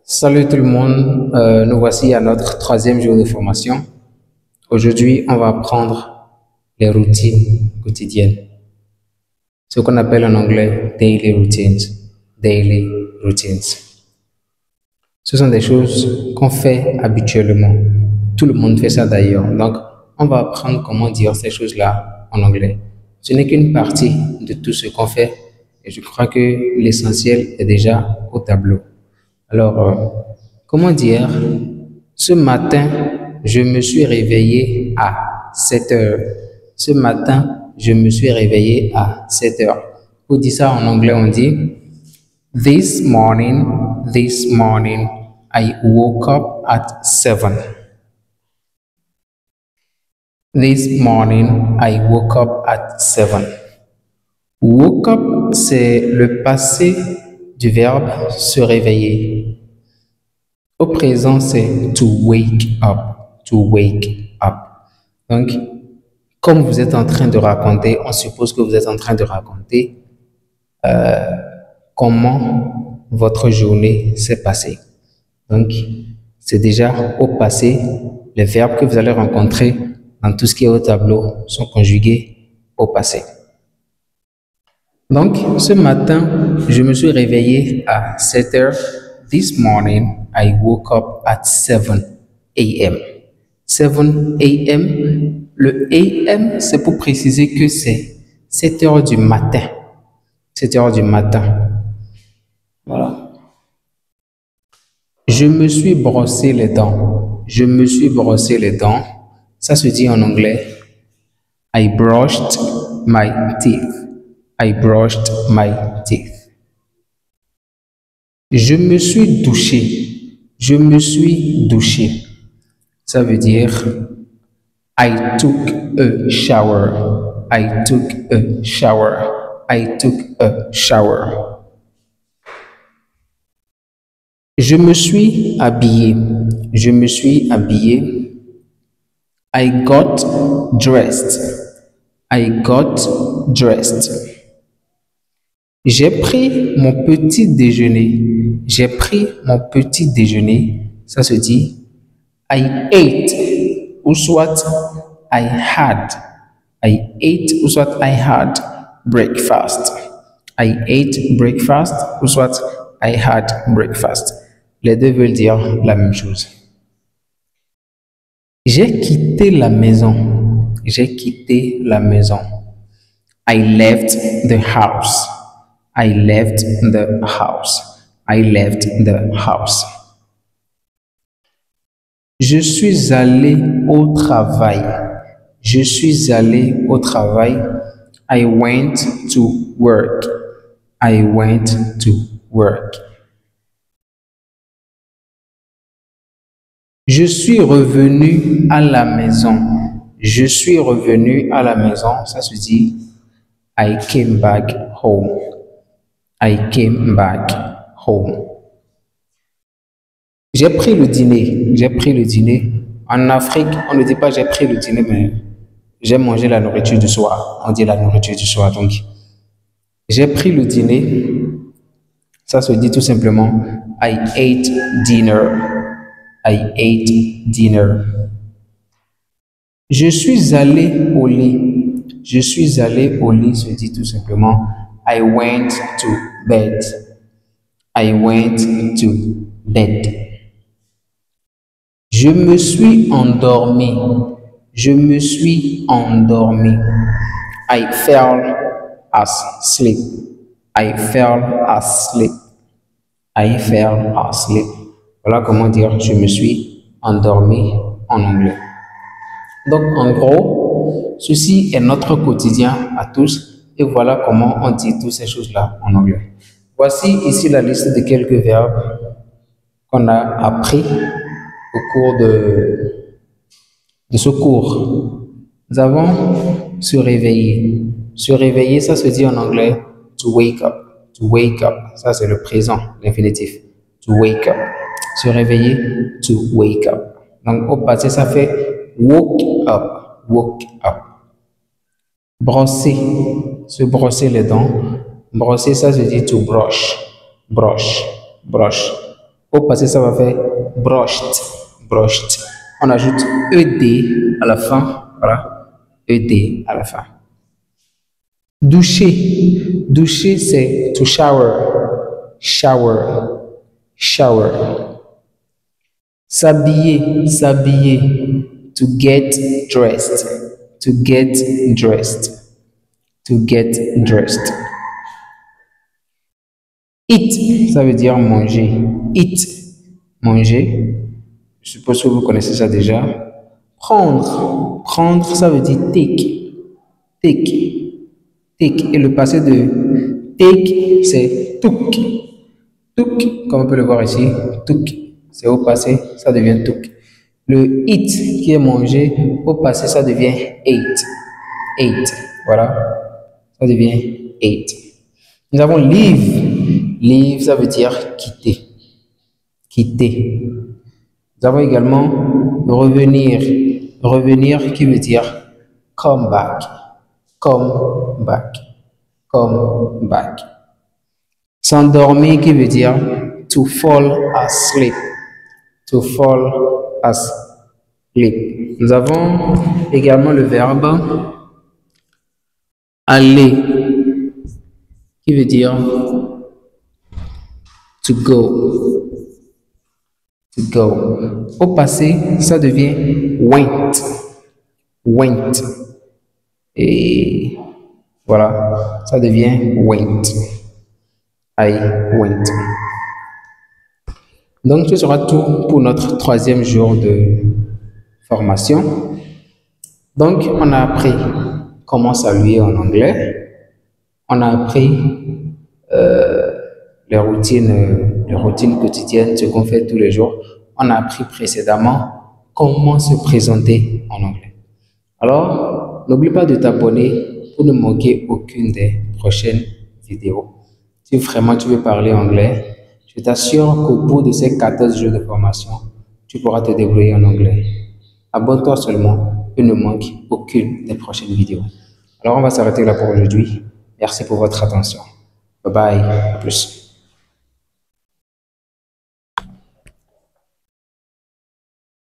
Salut tout le monde, nous voici à notre troisième jour de formation. Aujourd'hui, on va apprendre les routines quotidiennes, ce qu'on appelle en anglais daily routines. Daily routines. Ce sont des choses qu'on fait habituellement. Tout le monde fait ça d'ailleurs. Donc, on va apprendre comment dire ces choses-là en anglais. Ce n'est qu'une partie de tout ce qu'on fait et je crois que l'essentiel est déjà au tableau. Alors, comment dire, ce matin, je me suis réveillé à 7 heures. Ce matin, je me suis réveillé à 7 heures. Pour dire ça en anglais, on dit this morning, I woke up at 7. This morning, I woke up at 7. Woke up, c'est le passé du verbe se réveiller. Au présent, c'est to wake up. To wake up. Donc, comme vous êtes en train de raconter, on suppose que vous êtes en train de raconter comment votre journée s'est passée. Donc, c'est déjà au passé. Les verbes que vous allez rencontrer dans tout ce qui est au tableau sont conjugués au passé. Donc, ce matin, je me suis réveillé à 7 heures. This morning, I woke up at 7 a.m. 7 a.m. Le a.m., c'est pour préciser que c'est 7 heures du matin. 7 heures du matin. Voilà. Je me suis brossé les dents. Je me suis brossé les dents. Ça se dit en anglais. I brushed my teeth. I brushed my teeth. Je me suis douché. Je me suis douché. Ça veut dire I took a shower. I took a shower. I took a shower. Je me suis habillé. Je me suis habillé. I got dressed. I got dressed. J'ai pris mon petit déjeuner. J'ai pris mon petit déjeuner. Ça se dit I ate ou soit I had. I ate ou soit I had breakfast. I ate breakfast ou soit I had breakfast. Les deux veulent dire la même chose. J'ai quitté la maison. J'ai quitté la maison. I left the house. I left the house. I left the house. Je suis allé au travail. Je suis allé au travail. I went to work. I went to work. Je suis revenu à la maison. Je suis revenu à la maison. Ça se dit I came back home. I came back home. J'ai pris le dîner. J'ai pris le dîner. En Afrique, on ne dit pas j'ai pris le dîner, mais j'ai mangé la nourriture du soir. On dit la nourriture du soir. Donc, j'ai pris le dîner. Ça se dit tout simplement I ate dinner. I ate dinner. Je suis allé au lit. Je suis allé au lit se dit tout simplement I went to bed. I went to bed. Je me suis endormi. Je me suis endormi. I fell asleep. I fell asleep. I fell asleep. Voilà comment dire je me suis endormi en anglais. Donc en gros, ceci est notre quotidien à tous et voilà comment on dit toutes ces choses-là en anglais. Voici ici la liste de quelques verbes qu'on a appris au cours de ce cours. Nous avons se réveiller. Se réveiller, ça se dit en anglais to wake up. To wake up, ça c'est le présent, l'infinitif. To wake up. Se réveiller, to wake up. Donc au passé, ça fait woke up. Woke up. Brosser, se brosser les dents. Brosser, ça se dit to brush. Brush. Brush. Au passé, ça va faire brushed. Brushed. On ajoute ED à la fin. Voilà. ED à la fin. Doucher. Doucher, c'est to shower. Shower. Shower. S'habiller. S'habiller. To get dressed. To get dressed. To get dressed. Eat, ça veut dire manger. Eat, manger. Je suppose que vous connaissez ça déjà. Prendre. Prendre, ça veut dire take. Take. Take. Et le passé de take, c'est took. Took, comme on peut le voir ici. Took. C'est au passé, ça devient took. Le eat, qui est manger, au passé, ça devient ate. Ate. Voilà. Ça devient ate. Nous avons leave. Leave, ça veut dire quitter. Quitter. Nous avons également revenir. Revenir qui veut dire come back. Come back. Come back. S'endormir qui veut dire to fall asleep. To fall asleep. Nous avons également le verbe aller qui veut dire to go. To go. Au passé, ça devient went. Went. Et voilà, ça devient went. I went. Donc, ce sera tout pour notre 3e jour de formation. Donc, on a appris comment saluer en anglais. On a appris les routines quotidiennes, ce qu'on fait tous les jours. On a appris précédemment comment se présenter en anglais. Alors, n'oublie pas de t'abonner pour ne manquer aucune des prochaines vidéos. Si vraiment tu veux parler anglais, je t'assure qu'au bout de ces 14 jours de formation, tu pourras te débrouiller en anglais. Abonne-toi seulement et ne manque aucune des prochaines vidéos. Alors, on va s'arrêter là pour aujourd'hui. Merci pour votre attention. Bye bye. À plus.